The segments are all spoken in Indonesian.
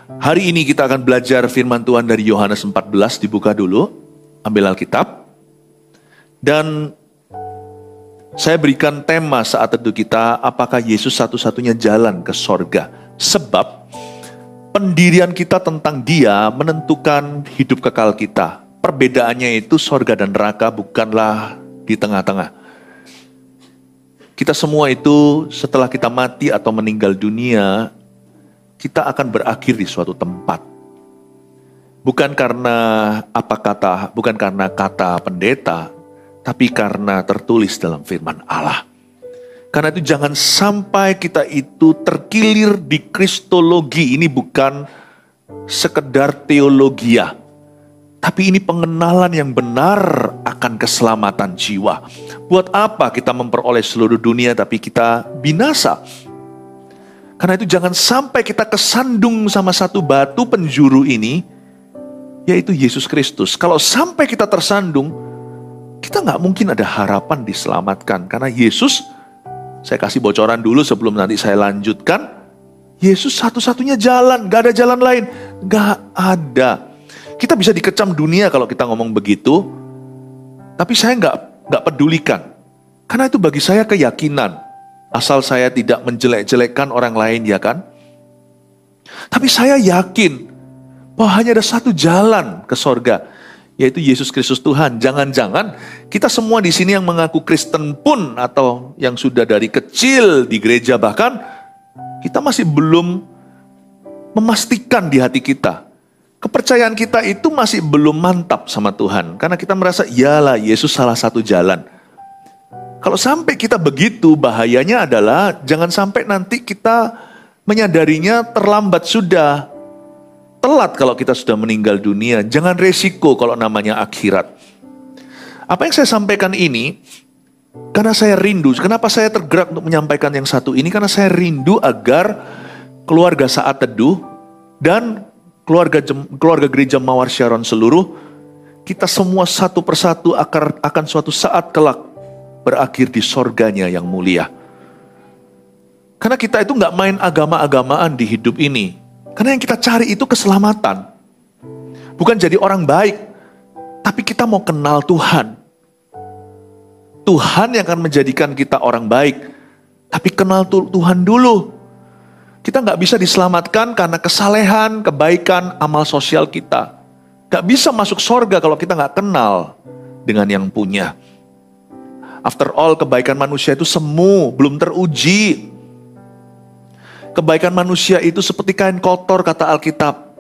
Hari ini kita akan belajar firman Tuhan dari Yohanes 14, dibuka dulu, ambil Alkitab. Dan saya berikan tema saat teduh kita, apakah Yesus satu-satunya jalan ke sorga? Sebab pendirian kita tentang Dia menentukan hidup kekal kita. Perbedaannya itu sorga dan neraka bukanlah di tengah-tengah. Kita semua itu setelah kita mati atau meninggal dunia, kita akan berakhir di suatu tempat. Bukan karena kata pendeta, tapi karena tertulis dalam firman Allah. Karena itu jangan sampai kita itu terkilir di kristologi. Ini bukan sekedar teologia, tapi ini pengenalan yang benar akan keselamatan jiwa. Buat apa kita memperoleh seluruh dunia tapi kita binasa? Karena itu jangan sampai kita kesandung sama satu batu penjuru ini, yaitu Yesus Kristus. Kalau sampai kita tersandung, kita nggak mungkin ada harapan diselamatkan. Karena Yesus, saya kasih bocoran dulu sebelum nanti saya lanjutkan, Yesus satu-satunya jalan, gak ada jalan lain. Gak ada. Kita bisa dikecam dunia kalau kita ngomong begitu, tapi saya nggak pedulikan. Karena itu bagi saya keyakinan. Asal saya tidak menjelek-jelekkan orang lain, ya kan? Tapi saya yakin bahwa hanya ada satu jalan ke sorga, yaitu Yesus Kristus Tuhan. Jangan-jangan kita semua di sini yang mengaku Kristen pun, atau yang sudah dari kecil di gereja bahkan, kita masih belum memastikan di hati kita. Kepercayaan kita itu masih belum mantap sama Tuhan. Karena kita merasa, iyalah Yesus salah satu jalan. Kalau sampai kita begitu, bahayanya adalah jangan sampai nanti kita menyadarinya terlambat sudah. Telat kalau kita sudah meninggal dunia. Jangan resiko kalau namanya akhirat. Apa yang saya sampaikan ini, karena saya rindu. Kenapa saya tergerak untuk menyampaikan yang satu ini? Karena saya rindu agar keluarga saat teduh dan keluarga gereja Mawar Sharon seluruh, kita semua satu persatu akan suatu saat kelak berakhir di sorganya yang mulia. Karena kita itu nggak main agama-agamaan di hidup ini. Karena yang kita cari itu keselamatan. Bukan jadi orang baik, tapi kita mau kenal Tuhan. Tuhan yang akan menjadikan kita orang baik, tapi kenal Tuhan dulu. Kita nggak bisa diselamatkan karena kesalehan, kebaikan, amal sosial kita. Nggak bisa masuk sorga kalau kita nggak kenal dengan yang punya. After all, kebaikan manusia itu semu, belum teruji. Kebaikan manusia itu seperti kain kotor, kata Alkitab.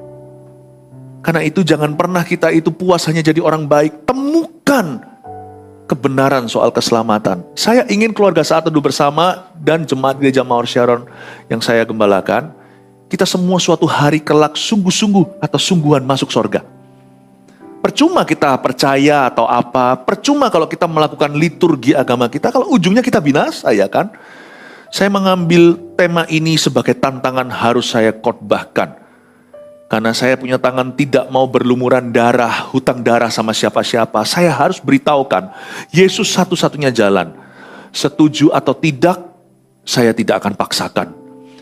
Karena itu jangan pernah kita itu puas hanya jadi orang baik. Temukan kebenaran soal keselamatan. Saya ingin keluarga saat teduh bersama dan jemaat gereja Mawar Sharon yang saya gembalakan, kita semua suatu hari kelak sungguh-sungguh atau sungguhan masuk sorga. Percuma kita percaya atau apa, percuma kalau kita melakukan liturgi agama kita, kalau ujungnya kita binasa, ya kan? Saya mengambil tema ini sebagai tantangan harus saya khotbahkan. Karena saya punya tangan tidak mau berlumuran darah, hutang darah sama siapa-siapa. Saya harus beritahukan, Yesus satu-satunya jalan. Setuju atau tidak, saya tidak akan paksakan.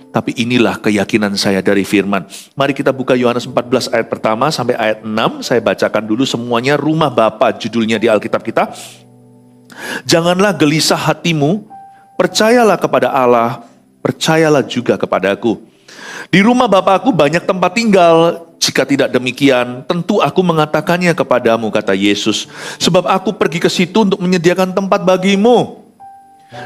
Tapi inilah keyakinan saya dari firman. Mari kita buka Yohanes 14 ayat pertama sampai ayat 6. Saya bacakan dulu semuanya, Rumah Bapa judulnya di Alkitab kita. Janganlah gelisah hatimu, percayalah kepada Allah, percayalah juga kepadaku. Di rumah Bapakku banyak tempat tinggal. Jika tidak demikian, tentu aku mengatakannya kepadamu, kata Yesus. Sebab aku pergi ke situ untuk menyediakan tempat bagimu.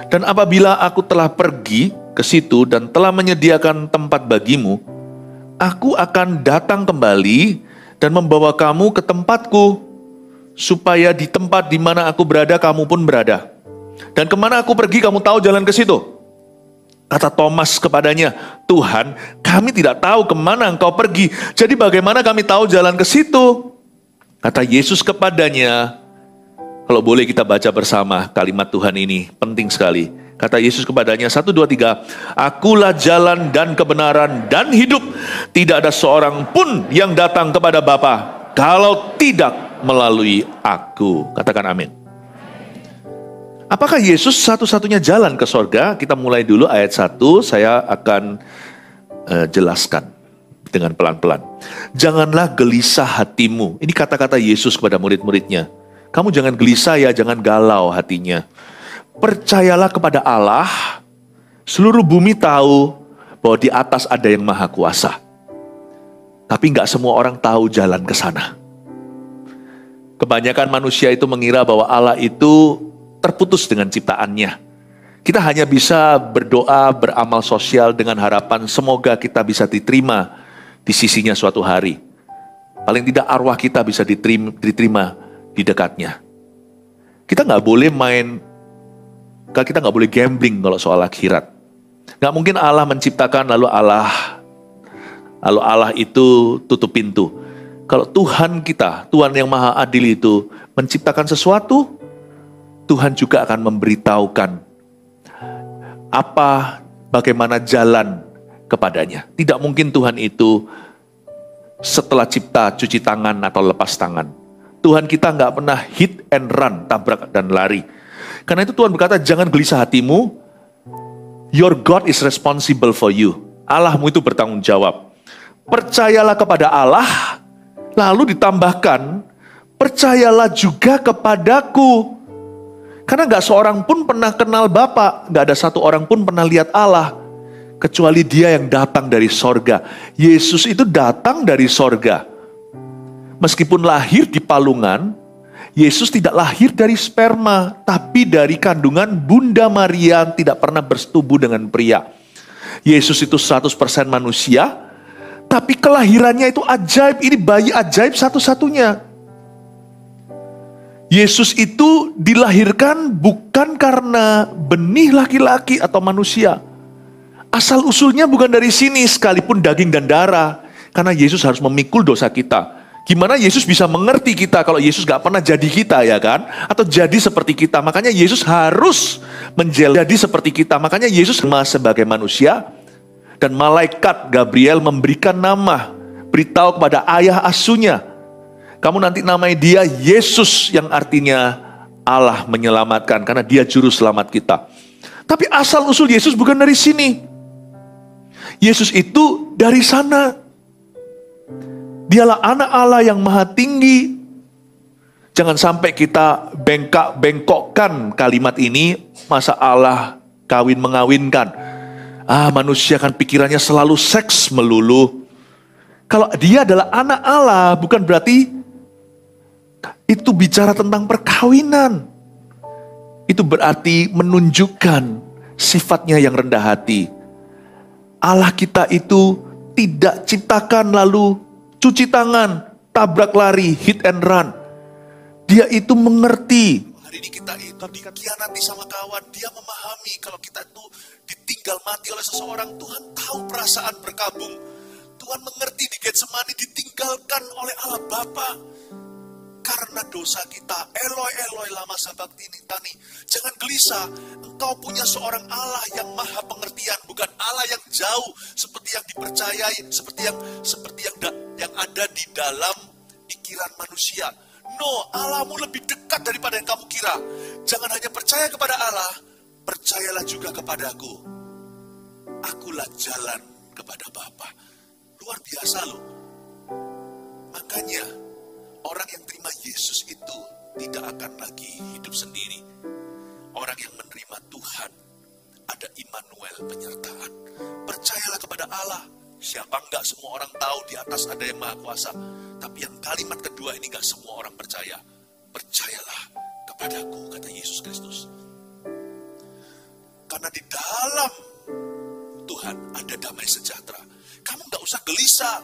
Dan apabila aku telah pergi ke situ dan telah menyediakan tempat bagimu, aku akan datang kembali dan membawa kamu ke tempatku, supaya di tempat di mana aku berada, kamu pun berada. Dan kemana aku pergi, kamu tahu jalan ke situ. Kata Thomas kepadanya, Tuhan, kami tidak tahu kemana engkau pergi. Jadi bagaimana kami tahu jalan ke situ? Kata Yesus kepadanya, kalau boleh kita baca bersama kalimat Tuhan ini, penting sekali. Kata Yesus kepadanya, 1, 2, 3, akulah jalan dan kebenaran dan hidup. Tidak ada seorang pun yang datang kepada Bapa kalau tidak melalui aku. Katakan amin. Apakah Yesus satu-satunya jalan ke sorga? Kita mulai dulu ayat 1, saya akan jelaskan. dengan pelan-pelan. Janganlah gelisah hatimu. Ini kata-kata Yesus kepada murid-muridnya. Kamu jangan gelisah ya, jangan galau hatinya. Percayalah kepada Allah. Seluruh bumi tahu bahwa di atas ada yang maha kuasa. Tapi nggak semua orang tahu jalan ke sana. Kebanyakan manusia itu mengira bahwa Allah itu terputus dengan ciptaannya. Kita hanya bisa berdoa, beramal sosial dengan harapan semoga kita bisa diterima di sisinya suatu hari. Paling tidak arwah kita bisa diterima di dekatnya. Kita nggak boleh kita nggak boleh gambling kalau soal akhirat. Nggak mungkin Allah menciptakan lalu Allah itu tutup pintu. Kalau Tuhan kita, Tuhan yang maha adil itu menciptakan sesuatu, Tuhan juga akan memberitahukan bagaimana jalan kepadanya. Tidak mungkin Tuhan itu setelah cipta cuci tangan atau lepas tangan. Tuhan kita nggak pernah hit and run, tabrak dan lari. Karena itu Tuhan berkata, jangan gelisah hatimu. Your God is responsible for you. Allahmu itu bertanggung jawab. Percayalah kepada Allah, lalu ditambahkan, percayalah juga kepadaku. Karena gak seorang pun pernah kenal Bapa, gak ada satu orang pun pernah lihat Allah, kecuali Dia yang datang dari sorga. Yesus itu datang dari sorga. Meskipun lahir di palungan, Yesus tidak lahir dari sperma, tapi dari kandungan Bunda Maria yang tidak pernah bersetubuh dengan pria. Yesus itu 100% manusia, tapi kelahirannya itu ajaib, ini bayi ajaib satu-satunya. Yesus itu dilahirkan bukan karena benih laki-laki atau manusia. Asal usulnya bukan dari sini, sekalipun daging dan darah. Karena Yesus harus memikul dosa kita. Gimana Yesus bisa mengerti kita kalau Yesus gak pernah jadi kita, ya kan? Atau jadi seperti kita. Makanya Yesus harus menjadi seperti kita. Makanya Yesus sebagai manusia. Dan malaikat Gabriel memberikan nama, beritahu kepada ayah asuhnya, kamu nanti namai dia Yesus, yang artinya Allah menyelamatkan, karena Dia juru selamat kita. Tapi asal usul Yesus bukan dari sini. Yesus itu dari sana. Dialah anak Allah yang maha tinggi. Jangan sampai kita bengkokkan kalimat ini, masa Allah kawin mengawinkan. Manusia kan pikirannya selalu seks melulu. Kalau Dia adalah anak Allah, bukan berarti itu bicara tentang perkawinan. Itu berarti menunjukkan sifatnya yang rendah hati. Allah kita itu tidak ciptakan lalu cuci tangan, tabrak lari, hit and run. Dia itu mengerti. Hari ini kita itu dikhianati sama kawan, dia memahami kalau kita itu ditinggal mati oleh seseorang. Tuhan tahu perasaan berkabung. Tuhan mengerti di Getsemani ditinggalkan oleh Allah Bapa. Karena dosa kita, Eloi Eloi lama sabachthani. Jangan gelisah, engkau punya seorang Allah yang maha pengertian, bukan Allah yang jauh seperti yang dipercayai, seperti yang ada di dalam pikiran manusia. No, Allahmu lebih dekat daripada yang kamu kira. Jangan hanya percaya kepada Allah, percayalah juga kepadaku. Akulah jalan kepada Bapa. Luar biasa loh. Makanya orang yang terima Yesus itu tidak akan lagi hidup sendiri. Orang yang menerima Tuhan, ada Immanuel, penyertaan. Percayalah kepada Allah. Siapa enggak, semua orang tahu di atas ada yang maha kuasa. Tapi yang kalimat kedua ini enggak semua orang percaya. Percayalah kepadaku, kata Yesus Kristus. Karena di dalam Tuhan ada damai sejahtera. Kamu enggak usah gelisah.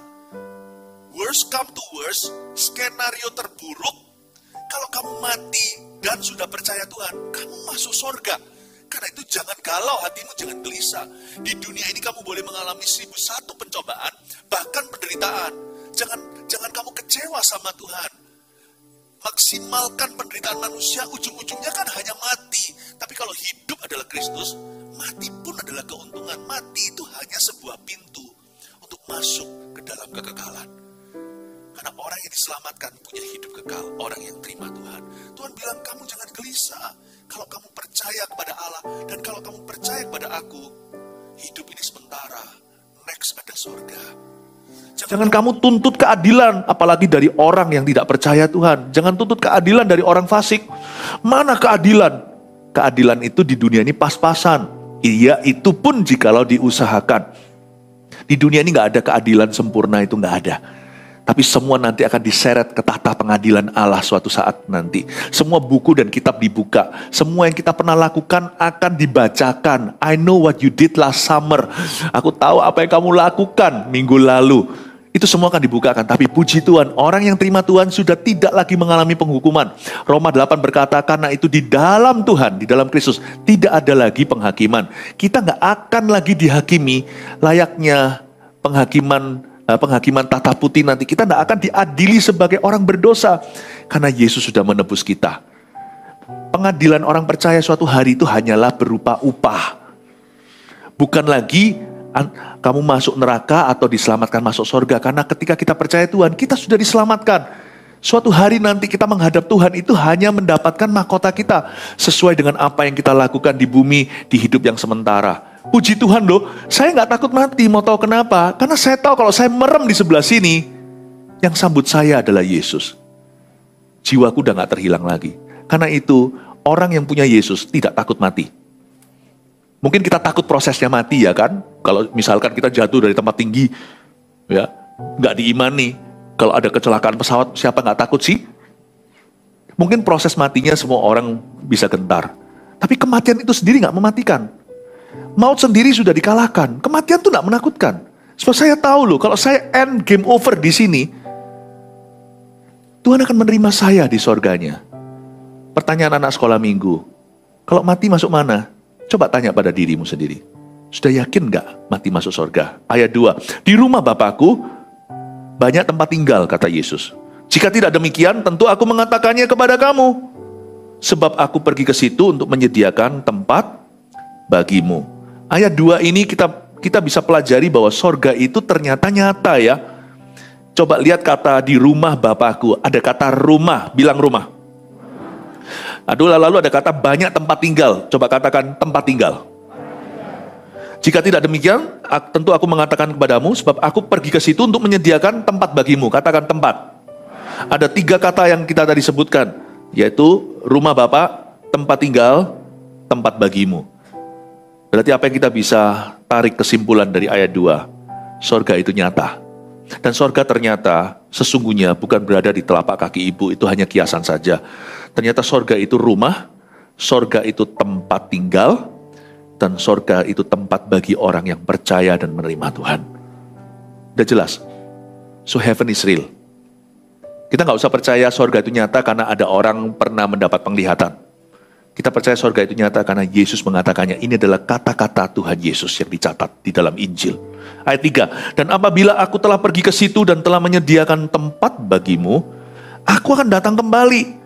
Worst come to worst, skenario terburuk, kalau kamu mati dan sudah percaya Tuhan, kamu masuk surga. Karena itu jangan galau hatimu, jangan gelisah. Di dunia ini kamu boleh mengalami 1001 pencobaan, bahkan penderitaan. Jangan kamu kecewa sama Tuhan. Maksimalkan penderitaan manusia, ujung-ujungnya kan hanya mati. Tapi kalau hidup adalah Kristus, mati pun adalah keuntungan. Mati itu hanya sebuah pintu untuk masuk ke dalam kekekalan. Karena orang yang diselamatkan punya hidup kekal, orang yang terima Tuhan. Tuhan bilang, kamu jangan gelisah. Kalau kamu percaya kepada Allah, dan kalau kamu percaya kepada aku, hidup ini sementara, next ada surga. Jangan kamu tuntut keadilan, apalagi dari orang yang tidak percaya Tuhan. Jangan tuntut keadilan dari orang fasik. Mana keadilan? Keadilan itu di dunia ini pas-pasan. Iya, itu pun jikalau diusahakan. Di dunia ini gak ada keadilan sempurna, itu gak ada. Tapi semua nanti akan diseret ke tahta pengadilan Allah suatu saat nanti. Semua buku dan kitab dibuka. Semua yang kita pernah lakukan akan dibacakan. I know what you did last summer. Aku tahu apa yang kamu lakukan minggu lalu. Itu semua akan dibukakan. Tapi puji Tuhan, orang yang terima Tuhan sudah tidak lagi mengalami penghukuman. Roma 8 berkata, karena itu di dalam Tuhan, di dalam Kristus, tidak ada lagi penghakiman. Kita gak akan lagi dihakimi layaknya penghakiman tahta putih nanti. Kita tidak akan diadili sebagai orang berdosa karena Yesus sudah menebus kita. Pengadilan orang percaya suatu hari itu hanyalah berupa upah. Bukan lagi kamu masuk neraka atau diselamatkan masuk surga. Karena ketika kita percaya Tuhan, kita sudah diselamatkan. Suatu hari nanti kita menghadap Tuhan itu hanya mendapatkan mahkota kita sesuai dengan apa yang kita lakukan di bumi, di hidup yang sementara. Puji Tuhan loh, saya gak takut mati, mau tahu kenapa? Karena saya tahu kalau saya merem di sebelah sini, yang sambut saya adalah Yesus. Jiwaku udah gak terhilang lagi. Karena itu, orang yang punya Yesus tidak takut mati. Mungkin kita takut prosesnya mati ya kan? Kalau misalkan kita jatuh dari tempat tinggi, ya gak diimani. Kalau ada kecelakaan pesawat, siapa gak takut sih? Mungkin proses matinya semua orang bisa gentar. Tapi kematian itu sendiri gak mematikan. Maut sendiri sudah dikalahkan. Kematian itu tidak menakutkan. Sebab saya tahu loh, kalau saya end game over di sini, Tuhan akan menerima saya di sorganya. Pertanyaan anak sekolah minggu, kalau mati masuk mana? Coba tanya pada dirimu sendiri. Sudah yakin gak mati masuk sorga? Ayat 2, di rumah Bapakku banyak tempat tinggal, kata Yesus. Jika tidak demikian, tentu aku mengatakannya kepada kamu. Sebab aku pergi ke situ untuk menyediakan tempat bagimu. Ayat 2 ini kita bisa pelajari bahwa sorga itu ternyata nyata ya. Coba lihat kata di rumah Bapakku. Ada kata rumah, bilang rumah. Aduh, lalu ada kata banyak tempat tinggal. Coba katakan tempat tinggal. Jika tidak demikian, tentu aku mengatakan kepadamu, sebab aku pergi ke situ untuk menyediakan tempat bagimu. Katakan tempat. Ada 3 kata yang kita tadi sebutkan, yaitu rumah Bapa, tempat tinggal, tempat bagimu. Berarti apa yang kita bisa tarik kesimpulan dari ayat 2? Sorga itu nyata. Dan sorga ternyata sesungguhnya bukan berada di telapak kaki ibu, itu hanya kiasan saja. Ternyata sorga itu rumah, sorga itu tempat tinggal, dan sorga itu tempat bagi orang yang percaya dan menerima Tuhan. Udah jelas? So heaven is real. Kita gak usah percaya sorga itu nyata karena ada orang pernah mendapat penglihatan. Kita percaya sorga itu nyata karena Yesus mengatakannya. Ini adalah kata-kata Tuhan Yesus yang dicatat di dalam Injil. Ayat 3. Dan apabila aku telah pergi ke situ dan telah menyediakan tempat bagimu, aku akan datang kembali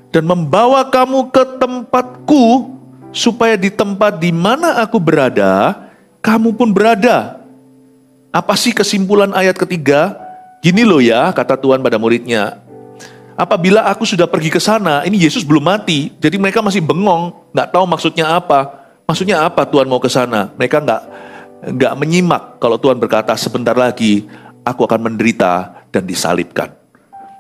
dan membawa kamu ke tempatku, supaya di tempat di mana aku berada, kamu pun berada. Apa sih kesimpulan ayat ketiga? Gini loh ya, kata Tuhan pada muridnya. Apabila aku sudah pergi ke sana, ini Yesus belum mati, jadi mereka masih bengong, nggak tahu maksudnya apa. Maksudnya apa Tuhan mau ke sana? Mereka nggak menyimak kalau Tuhan berkata sebentar lagi aku akan menderita dan disalibkan.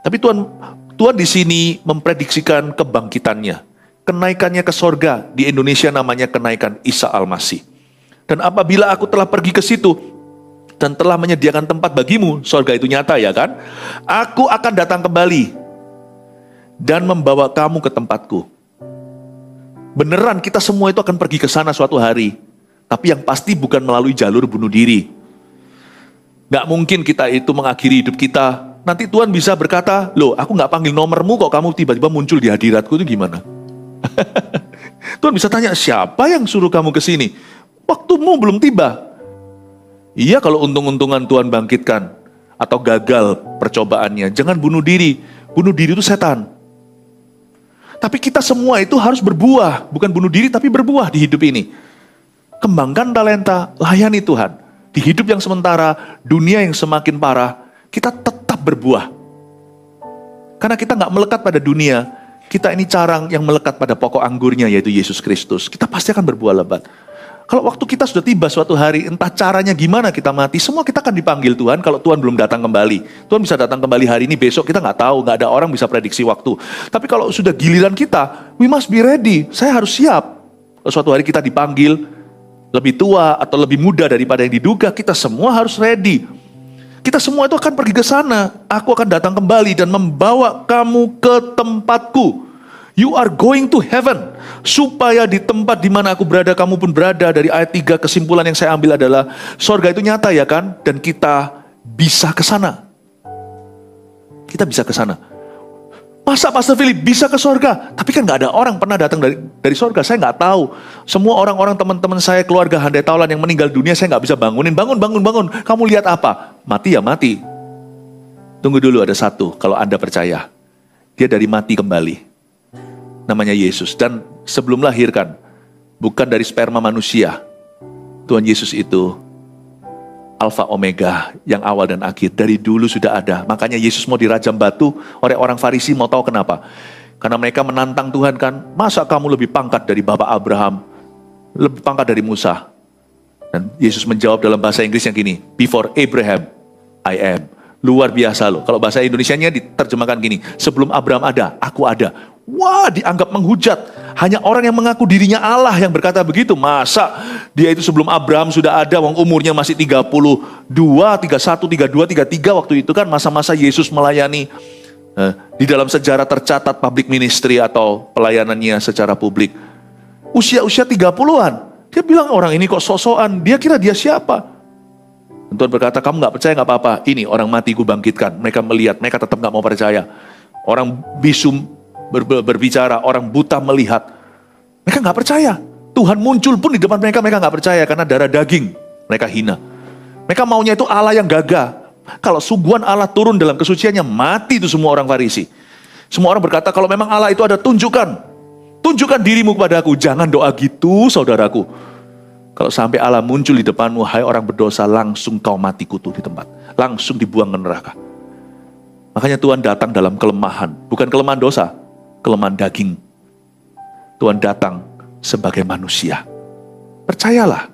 Tapi Tuhan di sini memprediksikan kebangkitannya, kenaikannya ke sorga. Di Indonesia namanya kenaikan Isa Al-Masih. Dan apabila aku telah pergi ke situ dan telah menyediakan tempat bagimu, sorga itu nyata ya kan? Aku akan datang kembali dan membawa kamu ke tempatku. Beneran kita semua itu akan pergi ke sana suatu hari. Tapi yang pasti bukan melalui jalur bunuh diri. Gak mungkin kita itu mengakhiri hidup kita. Nanti Tuhan bisa berkata, loh aku gak panggil nomormu kok kamu tiba-tiba muncul di hadiratku, itu gimana? Tuhan bisa tanya, siapa yang suruh kamu ke sini? Waktumu belum tiba. Iya, kalau untung-untungan Tuhan bangkitkan atau gagal percobaannya, jangan bunuh diri. Bunuh diri itu setan. Tapi kita semua itu harus berbuah, bukan bunuh diri tapi berbuah di hidup ini. Kembangkan talenta, layani Tuhan. Di hidup yang sementara, dunia yang semakin parah, kita tetap berbuah. Karena kita nggak melekat pada dunia, kita ini carang yang melekat pada pokok anggurnya, yaitu Yesus Kristus. Kita pasti akan berbuah lebat. Kalau waktu kita sudah tiba suatu hari, entah caranya gimana kita mati, semua kita akan dipanggil Tuhan kalau Tuhan belum datang kembali. Tuhan bisa datang kembali hari ini, besok kita nggak tahu, nggak ada orang bisa prediksi waktu. Tapi kalau sudah giliran kita, we must be ready. Saya harus siap. Kalau suatu hari kita dipanggil, lebih tua atau lebih muda daripada yang diduga, kita semua harus ready. Kita semua itu akan pergi ke sana. Aku akan datang kembali dan membawa kamu ke tempatku. You are going to heaven. Supaya di tempat di mana aku berada, kamu pun berada. Dari ayat 3 kesimpulan yang saya ambil adalah, sorga itu nyata ya kan? Dan kita bisa ke sana. Kita bisa ke sana. Masa Pastor Philip bisa ke sorga? Tapi kan gak ada orang pernah datang dari sorga. Saya gak tahu. Semua orang-orang teman-teman saya, keluarga handai taulan yang meninggal dunia, saya gak bisa bangunin. Bangun. Kamu lihat apa? Mati ya mati. Tunggu dulu, ada satu. Kalau Anda percaya, dia dari mati kembali. Namanya Yesus. Dan sebelum lahirkan, bukan dari sperma manusia. Tuhan Yesus itu Alfa Omega, yang awal dan akhir. Dari dulu sudah ada. Makanya Yesus mau dirajam batu oleh orang Farisi. Mau tahu kenapa? Karena mereka menantang Tuhan kan. Masa kamu lebih pangkat dari Bapak Abraham? Lebih pangkat dari Musa? Dan Yesus menjawab dalam bahasa Inggris yang gini. Before Abraham, I am. Luar biasa loh. Kalau bahasa Indonesianya diterjemahkan gini. Sebelum Abraham ada, aku ada. Wah, dianggap menghujat. Hanya orang yang mengaku dirinya Allah yang berkata begitu. Masa dia itu sebelum Abraham sudah ada, wong umurnya masih 32, 31, 32, 33 waktu itu kan masa-masa Yesus melayani. Di dalam sejarah tercatat public ministry atau pelayanannya secara publik. Usia-usia 30-an. Dia bilang orang ini kok sosokan. Dia kira dia siapa? Dan Tuhan berkata, kamu gak percaya gak apa-apa. Ini orang mati gue bangkitkan. Mereka melihat, mereka tetap gak mau percaya. Orang bisu berbicara, orang buta melihat. Mereka gak percaya. Tuhan muncul pun di depan mereka gak percaya. Karena darah daging, mereka hina. Mereka maunya itu Allah yang gagah. Kalau sungguhan Allah turun dalam kesuciannya, mati itu semua orang Farisi. Semua orang berkata, kalau memang Allah itu ada, tunjukkan dirimu kepadaku. Jangan doa gitu, saudaraku. Kalau sampai Allah muncul di depanmu, hai orang berdosa, langsung kau mati kutu di tempat. Langsung dibuang ke neraka. Makanya Tuhan datang dalam kelemahan. Bukan kelemahan dosa, kelemahan daging. Tuhan datang sebagai manusia. Percayalah,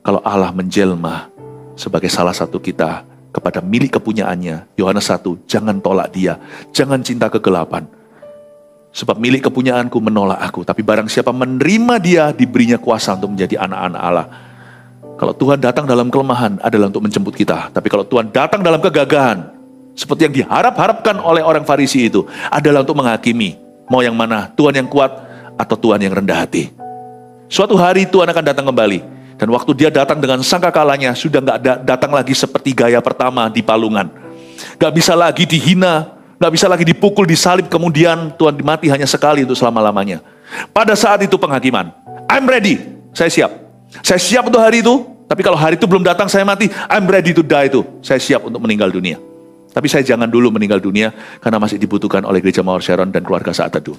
kalau Allah menjelma sebagai salah satu kita kepada milik kepunyaannya. Yohanes 1, jangan tolak dia, jangan cinta kegelapan. Sebab milik kepunyaanku menolak aku, tapi barang siapa menerima dia, diberinya kuasa untuk menjadi anak-anak Allah. Kalau Tuhan datang dalam kelemahan adalah untuk menjemput kita. Tapi kalau Tuhan datang dalam kegagahan, seperti yang diharap-harapkan oleh orang Farisi itu, adalah untuk menghakimi. Mau yang mana? Tuhan yang kuat atau Tuhan yang rendah hati? Suatu hari Tuhan akan datang kembali. Dan waktu dia datang dengan sangkakalanya, sudah gak datang lagi seperti gaya pertama di palungan. Gak bisa lagi dihina, gak bisa lagi dipukul, disalib, kemudian Tuhan dimati hanya sekali untuk selama-lamanya. Pada saat itu penghakiman. I'm ready, saya siap. Saya siap untuk hari itu, tapi kalau hari itu belum datang saya mati, I'm ready to die itu. Saya siap untuk meninggal dunia. Tapi saya jangan dulu meninggal dunia, karena masih dibutuhkan oleh Gereja Mawar Sharon dan keluarga Saat Teduh.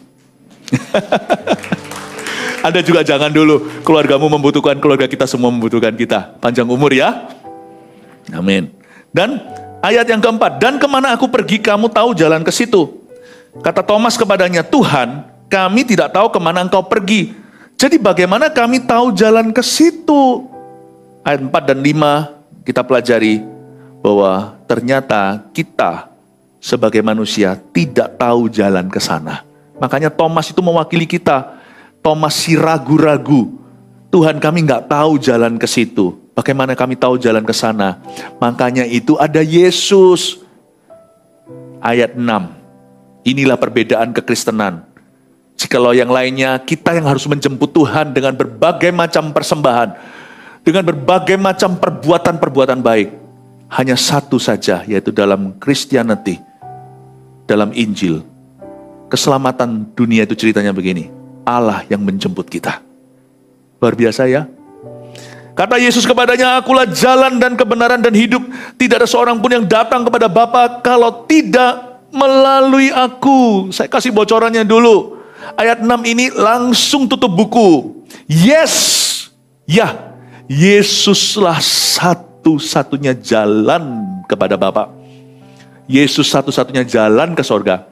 Anda juga jangan dulu, keluargamu membutuhkan, keluarga kita semua membutuhkan kita. Panjang umur ya. Amin. Dan ayat yang keempat, dan kemana aku pergi kamu tahu jalan ke situ. Kata Thomas kepadanya, Tuhan, kami tidak tahu kemana engkau pergi. Jadi bagaimana kami tahu jalan ke situ? Ayat 4 dan 5 kita pelajari bahwa ternyata kita sebagai manusia tidak tahu jalan ke sana. Makanya Thomas itu mewakili kita. Thomas si ragu-ragu. Tuhan, kami nggak tahu jalan ke situ. Bagaimana kami tahu jalan ke sana? Makanya itu ada Yesus. Ayat 6. Inilah perbedaan kekristenan. Jikalau yang lainnya, kita yang harus menjemput Tuhan dengan berbagai macam persembahan. Dengan berbagai macam perbuatan-perbuatan baik. Hanya satu saja, yaitu dalam Christianity. Dalam Injil. Keselamatan dunia itu ceritanya begini. Allah yang menjemput kita. Luar biasa ya. Kata Yesus kepadanya, akulah jalan dan kebenaran dan hidup. Tidak ada seorang pun yang datang kepada Bapa kalau tidak melalui aku. Saya kasih bocorannya dulu. Ayat 6 ini langsung tutup buku. Yes. Ya. Yesuslah satu-satunya jalan kepada Bapa. Yesus satu-satunya jalan ke sorga.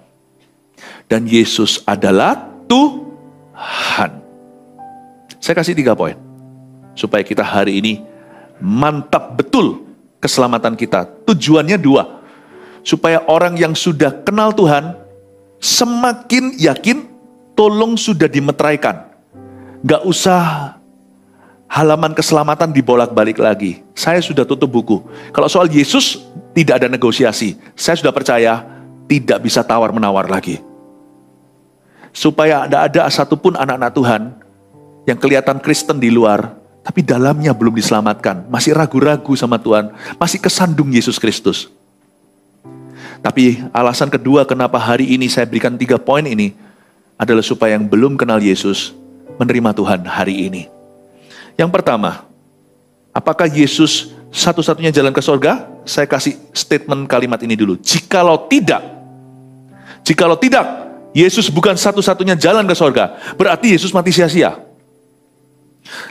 Dan Yesus adalah Tuhan. Saya kasih 3 poin. supaya kita hari ini mantap betul keselamatan kita. Tujuannya dua, supaya orang yang sudah kenal Tuhan semakin yakin, tolong sudah dimeteraikan. Gak usah halaman keselamatan dibolak-balik lagi. Saya sudah tutup buku. Kalau soal Yesus tidak ada negosiasi. Saya sudah percaya tidak bisa tawar-menawar lagi. Supaya tidak ada satupun anak-anak Tuhan yang kelihatan Kristen di luar, tapi dalamnya belum diselamatkan. Masih ragu-ragu sama Tuhan. Masih kesandung Yesus Kristus. Tapi alasan kedua kenapa hari ini saya berikan 3 poin ini adalah supaya yang belum kenal Yesus menerima Tuhan hari ini. Yang pertama, apakah Yesus satu-satunya jalan ke surga? Saya kasih statement kalimat ini dulu. Jikalau tidak, Yesus bukan satu-satunya jalan ke surga, berarti Yesus mati sia-sia.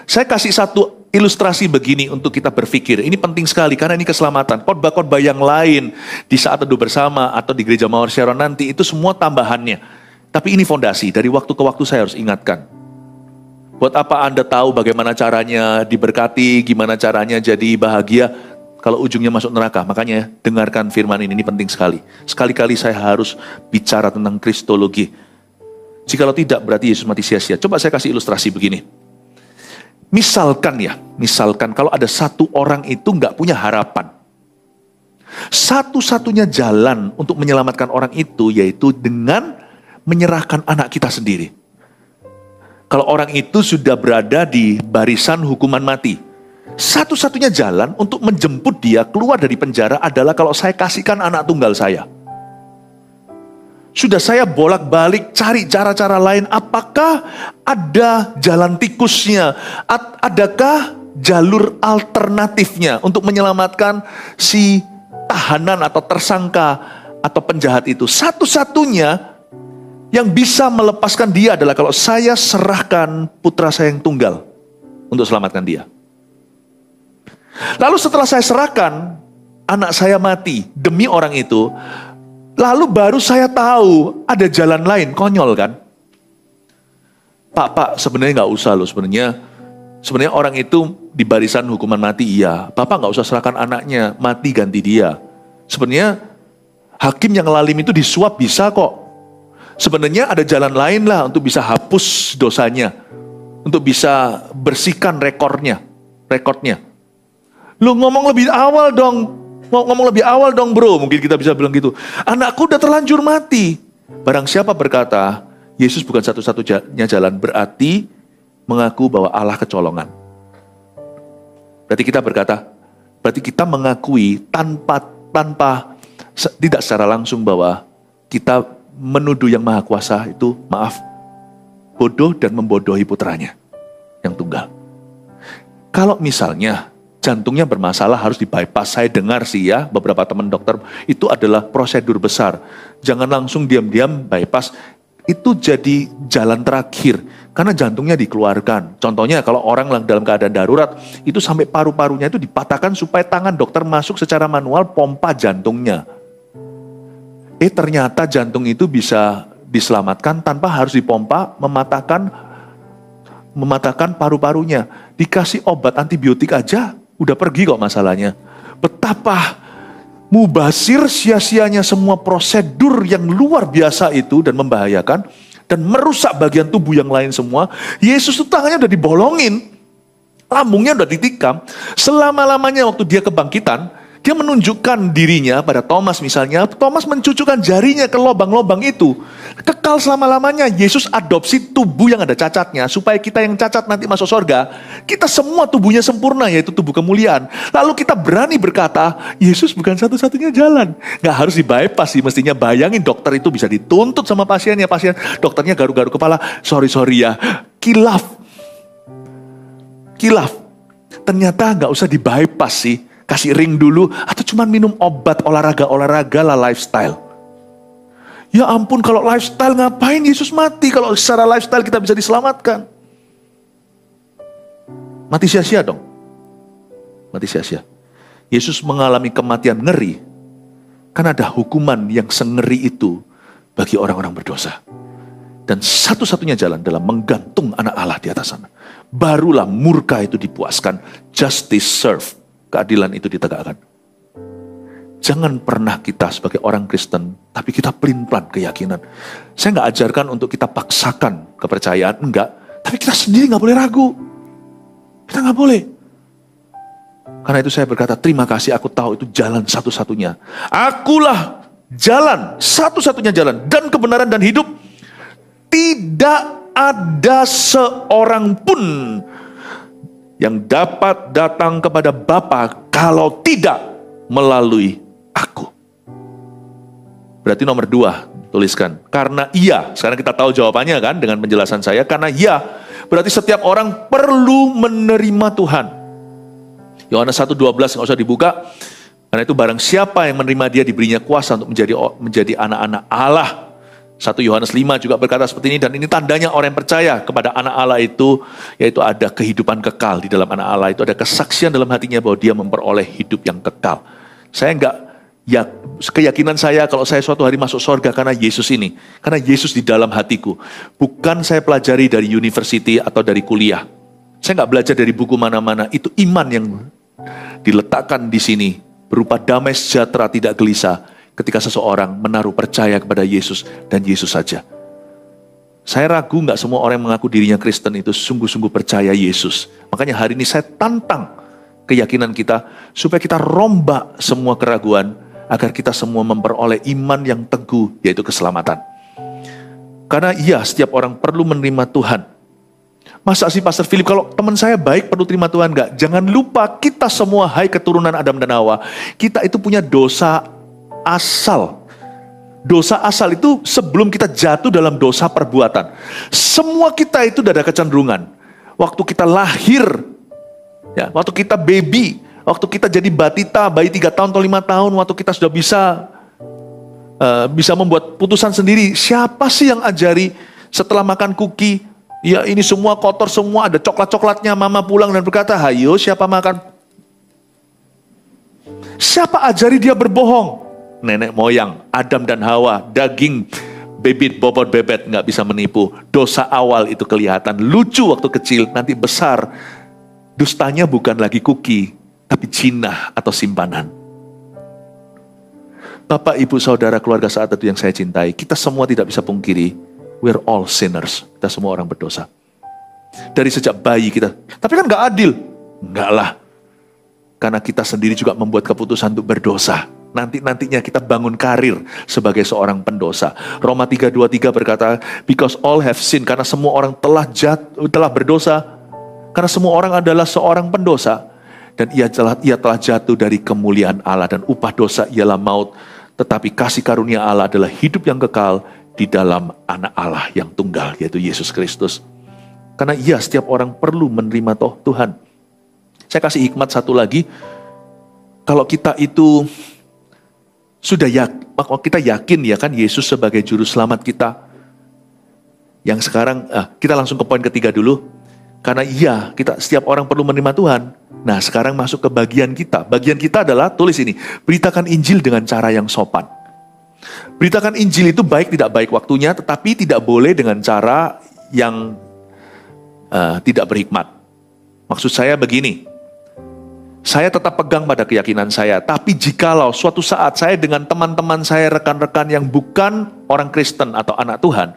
Saya kasih satu ilustrasi begini untuk kita berpikir. Ini penting sekali karena ini keselamatan. Khotbah-khotbah yang lain di saat teduh bersama atau di gereja Mawar Sharon nanti itu semua tambahannya. Tapi ini fondasi, dari waktu ke waktu saya harus ingatkan. Buat apa Anda tahu bagaimana caranya diberkati, gimana caranya jadi bahagia, kalau ujungnya masuk neraka? Makanya dengarkan firman ini penting sekali. Sekali-kali saya harus bicara tentang kristologi. Jikalau tidak berarti Yesus mati sia-sia. Coba saya kasih ilustrasi begini. Misalkan kalau ada satu orang itu nggak punya harapan. Satu-satunya jalan untuk menyelamatkan orang itu yaitu dengan menyerahkan anak kita sendiri. Kalau orang itu sudah berada di barisan hukuman mati, satu-satunya jalan untuk menjemput dia keluar dari penjara adalah kalau saya kasihkan anak tunggal saya. Sudah saya bolak-balik cari cara-cara lain, apakah ada jalan tikusnya? Adakah jalur alternatifnya untuk menyelamatkan si tahanan atau tersangka atau penjahat itu? Satu-satunya yang bisa melepaskan dia adalah kalau saya serahkan putra saya yang tunggal untuk selamatkan dia. Lalu setelah saya serahkan, anak saya mati demi orang itu, lalu baru saya tahu ada jalan lain. Konyol kan? Pak, sebenarnya nggak usah loh. Sebenarnya orang itu di barisan hukuman mati, iya. Bapak nggak usah serahkan anaknya, mati ganti dia. Sebenarnya hakim yang lalim itu disuap bisa kok. Sebenarnya ada jalan lain lah untuk bisa hapus dosanya, untuk bisa bersihkan rekornya. Lu ngomong lebih awal dong bro, mungkin kita bisa bilang gitu. Anakku udah terlanjur mati. Barang siapa berkata Yesus bukan satu-satunya jalan, berarti mengaku bahwa Allah kecolongan. Berarti kita mengakui tanpa tidak secara langsung bahwa kita menuduh yang maha kuasa itu, bodoh dan membodohi putranya yang tunggal. Kalau misalnya jantungnya bermasalah harus di-bypass. Saya dengar sih ya, beberapa teman dokter, itu adalah prosedur besar. Jangan langsung diam-diam bypass. Itu jadi jalan terakhir. Karena jantungnya dikeluarkan. Contohnya kalau orang dalam keadaan darurat, itu sampai paru-parunya itu dipatahkan supaya tangan dokter masuk secara manual pompa jantungnya. Ternyata jantung itu bisa diselamatkan tanpa harus dipompa, mematahkan paru-parunya. Dikasih obat antibiotik aja, udah pergi kok masalahnya. Betapa mubazir sia-sianya semua prosedur yang luar biasa itu dan membahayakan dan merusak bagian tubuh yang lain semua. Yesus itu tangannya udah dibolongin, lambungnya udah ditikam. Selama-lamanya waktu dia kebangkitan, dia menunjukkan dirinya pada Thomas misalnya. Thomas mencucukkan jarinya ke lubang-lubang itu. Kekal selama-lamanya. Yesus adopsi tubuh yang ada cacatnya. Supaya kita yang cacat nanti masuk surga. Kita semua tubuhnya sempurna, yaitu tubuh kemuliaan. Lalu kita berani berkata, Yesus bukan satu-satunya jalan. Gak harus di-bypass sih. Mestinya bayangin dokter itu bisa dituntut sama pasiennya. Dokternya garuk-garuk kepala. Sorry ya. Kilaf. Ternyata gak usah di-bypass sih. Kasih ring dulu, atau cuma minum obat olahraga lah lifestyle. Ya ampun, kalau lifestyle ngapain Yesus mati? Kalau secara lifestyle kita bisa diselamatkan. Mati sia-sia dong. Mati sia-sia. Yesus mengalami kematian ngeri, karena ada hukuman yang sengeri itu bagi orang-orang berdosa. Dan satu-satunya jalan adalah menggantung anak Allah di atas sana. Barulah murka itu dipuaskan, justice serve, keadilan itu ditegakkan. Jangan pernah kita sebagai orang Kristen, tapi kita pelin-pelan keyakinan. Saya nggak ajarkan untuk kita paksakan kepercayaan, enggak. Tapi kita sendiri nggak boleh ragu. Kita nggak boleh. Karena itu saya berkata, terima kasih, aku tahu itu jalan satu-satunya. Akulah jalan, satu-satunya jalan, dan kebenaran dan hidup. Tidak ada seorang pun yang dapat datang kepada Bapa kalau tidak melalui aku. Berarti nomor 2, tuliskan. Karena iya, sekarang kita tahu jawabannya kan dengan penjelasan saya. Karena iya, berarti setiap orang perlu menerima Tuhan. Yohanes 1:12 nggak usah dibuka. Karena itu barang siapa yang menerima dia diberinya kuasa untuk menjadi anak-anak Allah. 1 Yohanes 5 juga berkata seperti ini, dan ini tandanya orang yang percaya kepada anak Allah itu, yaitu ada kehidupan kekal di dalam anak Allah itu, ada kesaksian dalam hatinya bahwa dia memperoleh hidup yang kekal. Saya keyakinan saya kalau saya suatu hari masuk surga karena Yesus ini, karena Yesus di dalam hatiku. Bukan saya pelajari dari university atau dari kuliah. Saya nggak belajar dari buku mana-mana, itu iman yang diletakkan di sini, berupa damai sejahtera tidak gelisah, ketika seseorang menaruh percaya kepada Yesus dan Yesus saja. Saya ragu nggak semua orang yang mengaku dirinya Kristen itu sungguh-sungguh percaya Yesus. Makanya hari ini saya tantang keyakinan kita supaya kita rombak semua keraguan agar kita semua memperoleh iman yang teguh, yaitu keselamatan. Karena iya, setiap orang perlu menerima Tuhan. Masa sih Pastor Philip, kalau teman saya baik perlu terima Tuhan? Enggak. Jangan lupa kita semua, hai keturunan Adam dan Hawa, kita itu punya dosa asal. Dosa asal itu sebelum kita jatuh dalam dosa perbuatan. Semua kita itu ada kecenderungan. Waktu kita lahir, ya, waktu kita baby, waktu kita jadi batita, bayi 3 tahun atau 5 tahun, waktu kita sudah bisa membuat putusan sendiri. Siapa sih yang ajari setelah makan cookie, ya ini semua kotor semua, ada coklat-coklatnya, mama pulang dan berkata, hayo siapa makan? Siapa ajari dia berbohong? Nenek moyang, Adam dan Hawa, daging, bibit, bobot, bebet, nggak bisa menipu. Dosa awal itu kelihatan, lucu waktu kecil, nanti besar. Dustanya bukan lagi cookie, tapi jinah atau simpanan. Bapak, Ibu, Saudara, keluarga saat itu yang saya cintai, kita semua tidak bisa pungkiri, we're all sinners. Kita semua orang berdosa. Dari sejak bayi kita, tapi kan nggak adil. Enggak lah. Karena kita sendiri juga membuat keputusan untuk berdosa. Nantinya kita bangun karir sebagai seorang pendosa. Roma 3:23 berkata, because all have sinned, karena semua orang telah berdosa. Karena semua orang adalah seorang pendosa. Dan ia telah jatuh dari kemuliaan Allah, dan upah dosa ialah maut. Tetapi kasih karunia Allah adalah hidup yang kekal di dalam anak Allah yang tunggal, yaitu Yesus Kristus. Karena setiap orang perlu menerima Tuhan. Saya kasih hikmat satu lagi. Kalau kita itu kita yakin ya kan Yesus sebagai juru selamat kita. Yang sekarang kita langsung ke poin ketiga dulu. Karena kita setiap orang perlu menerima Tuhan. Nah, sekarang masuk ke bagian kita. Bagian kita adalah, tulis ini, beritakan Injil dengan cara yang sopan. Beritakan Injil itu baik tidak baik waktunya, tetapi tidak boleh dengan cara yang tidak berhikmat. Maksud saya begini. Saya tetap pegang pada keyakinan saya, tapi jikalau suatu saat saya dengan teman-teman saya, rekan-rekan yang bukan orang Kristen atau anak Tuhan,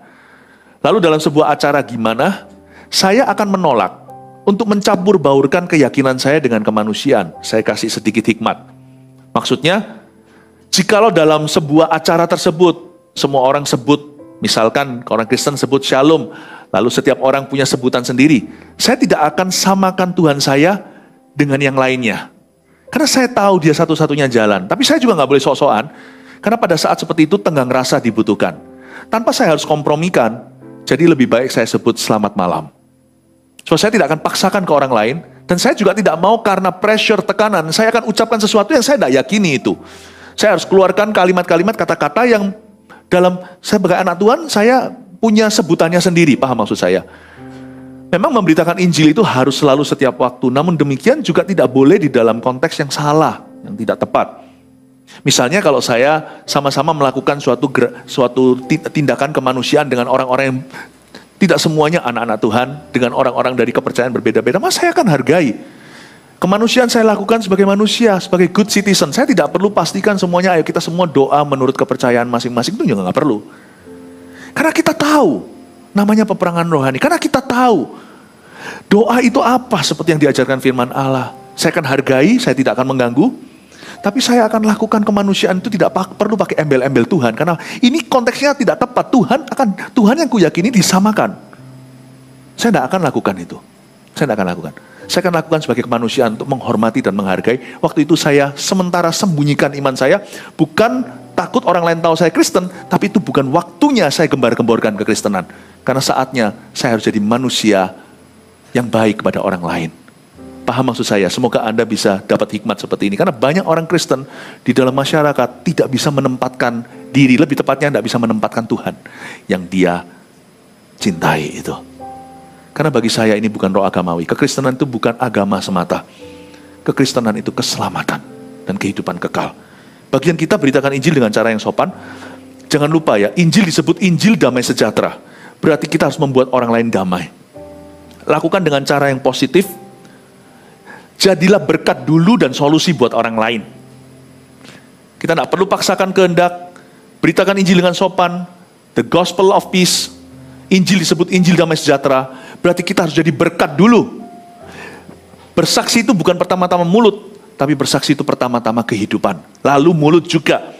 lalu dalam sebuah acara gimana, saya akan menolak untuk mencampur baurkan keyakinan saya dengan kemanusiaan. Saya kasih sedikit hikmat. Maksudnya, jikalau dalam sebuah acara tersebut, semua orang sebut, misalkan orang Kristen sebut shalom, lalu setiap orang punya sebutan sendiri, saya tidak akan samakan Tuhan saya dengan yang lainnya. Karena saya tahu dia satu-satunya jalan. Tapi saya juga nggak boleh sok-sokan. Karena pada saat seperti itu tenggang rasa dibutuhkan. Tanpa saya harus kompromikan. Jadi lebih baik saya sebut selamat malam. So, saya tidak akan paksakan ke orang lain. Dan saya juga tidak mau karena pressure, tekanan, saya akan ucapkan sesuatu yang saya tidak yakini itu. Saya harus keluarkan kalimat-kalimat, kata-kata yang dalam, saya sebagai anak Tuhan, saya punya sebutannya sendiri. Paham maksud saya? Memang memberitakan Injil itu harus selalu setiap waktu. Namun demikian juga tidak boleh di dalam konteks yang salah, yang tidak tepat. Misalnya kalau saya sama-sama melakukan suatu tindakan kemanusiaan dengan orang-orang yang tidak semuanya anak-anak Tuhan, dengan orang-orang dari kepercayaan berbeda-beda, mas saya akan hargai. Kemanusiaan saya lakukan sebagai manusia, sebagai good citizen. Saya tidak perlu pastikan semuanya, ayo kita semua doa menurut kepercayaan masing-masing, itu juga nggak perlu. Karena kita tahu, namanya peperangan rohani. Karena kita tahu, doa itu apa seperti yang diajarkan firman Allah. Saya akan hargai, saya tidak akan mengganggu. Tapi saya akan lakukan kemanusiaan itu tidak perlu pakai embel-embel Tuhan. Karena ini konteksnya tidak tepat. Tuhan yang kuyakini disamakan. Saya tidak akan lakukan itu. Saya tidak akan lakukan. Saya akan lakukan sebagai kemanusiaan untuk menghormati dan menghargai. Waktu itu saya sementara sembunyikan iman saya. Bukan takut orang lain tahu saya Kristen. Tapi itu bukan waktunya saya gembar-gemborkan kekristenan. Karena saatnya saya harus jadi manusia yang baik kepada orang lain. Paham maksud saya? Semoga Anda bisa dapat hikmat seperti ini. Karena banyak orang Kristen di dalam masyarakat tidak bisa menempatkan diri, lebih tepatnya tidak bisa menempatkan Tuhan yang dia cintai itu. Karena bagi saya ini bukan roh agamawi. Kekristenan itu bukan agama semata. Kekristenan itu keselamatan dan kehidupan kekal. Bagian kita beritakan Injil dengan cara yang sopan. Jangan lupa ya, Injil disebut Injil damai sejahtera. Berarti kita harus membuat orang lain damai. Lakukan dengan cara yang positif. Jadilah berkat dulu dan solusi buat orang lain. Kita tidak perlu paksakan kehendak. Beritakan Injil dengan sopan. The gospel of peace. Injil disebut Injil damai sejahtera. Berarti kita harus jadi berkat dulu. Bersaksi itu bukan pertama-tama mulut. Tapi bersaksi itu pertama-tama kehidupan. Lalu mulut juga.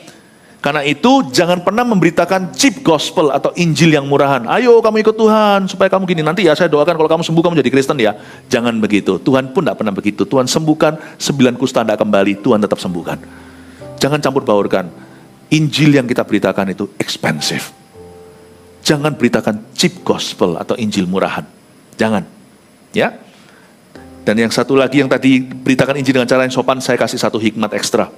Karena itu jangan pernah memberitakan cheap gospel atau Injil yang murahan. Ayo kamu ikut Tuhan supaya kamu gini. Nanti ya saya doakan kalau kamu sembuh kamu jadi Kristen ya. Jangan begitu. Tuhan pun tidak pernah begitu. Tuhan sembuhkan 9 kusta tidak kembali. Tuhan tetap sembuhkan. Jangan campur baurkan. Injil yang kita beritakan itu expensive. Jangan beritakan cheap gospel atau Injil murahan. Jangan. Ya. Dan yang satu lagi yang tadi beritakan Injil dengan cara yang sopan, saya kasih satu hikmat ekstra.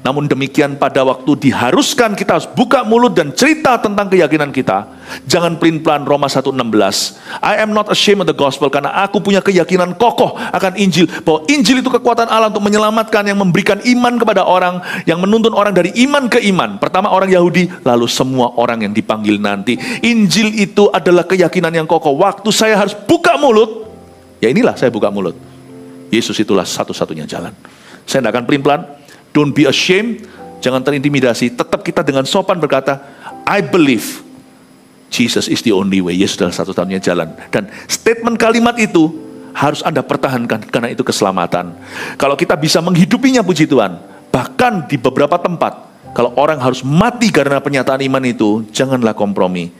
Namun demikian pada waktu diharuskan kita harus buka mulut dan cerita tentang keyakinan kita. Jangan pelin-pelan. Roma 1:16. I am not ashamed of the gospel. Karena aku punya keyakinan kokoh akan Injil. Bahwa Injil itu kekuatan Allah untuk menyelamatkan, yang memberikan iman kepada orang, yang menuntun orang dari iman ke iman. Pertama orang Yahudi, lalu semua orang yang dipanggil nanti. Injil itu adalah keyakinan yang kokoh. Waktu saya harus buka mulut, ya inilah saya buka mulut. Yesus itulah satu-satunya jalan. Saya tidak akan pelin-pelan. Don't be ashamed, jangan terintimidasi. Tetap kita dengan sopan berkata, I believe Jesus is the only way. Yesus adalah satu-satunya jalan. Dan statement kalimat itu harus Anda pertahankan, karena itu keselamatan. Kalau kita bisa menghidupinya, puji Tuhan. Bahkan di beberapa tempat, kalau orang harus mati karena pernyataan iman itu, janganlah kompromi.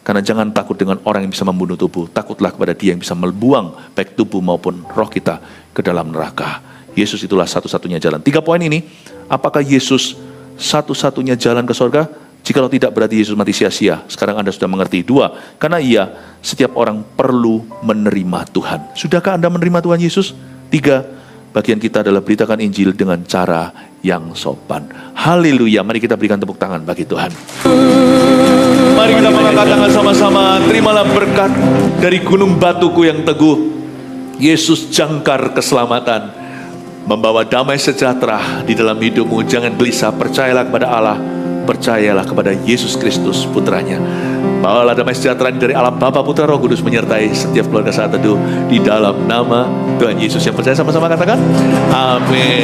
Karena jangan takut dengan orang yang bisa membunuh tubuh. Takutlah kepada Dia yang bisa membuang baik tubuh maupun roh kita ke dalam neraka. Yesus itulah satu-satunya jalan. 3 poin ini, apakah Yesus satu-satunya jalan ke surga? Jikalau tidak, berarti Yesus mati sia-sia. Sekarang Anda sudah mengerti. 2, karena setiap orang perlu menerima Tuhan. Sudahkah Anda menerima Tuhan Yesus? 3, bagian kita adalah beritakan Injil dengan cara yang sopan. Haleluya, mari kita berikan tepuk tangan bagi Tuhan. Mari kita mengangkat tangan sama-sama. Terimalah berkat dari gunung batuku yang teguh. Yesus jangkar keselamatan, membawa damai sejahtera di dalam hidupmu. Jangan gelisah, percayalah kepada Allah, percayalah kepada Yesus Kristus putranya. Bawalah damai sejahtera dari Allah Bapa, Putra, Roh Kudus menyertai setiap keluarga saat teduh di dalam nama Tuhan Yesus. Yang percaya sama-sama katakan amin.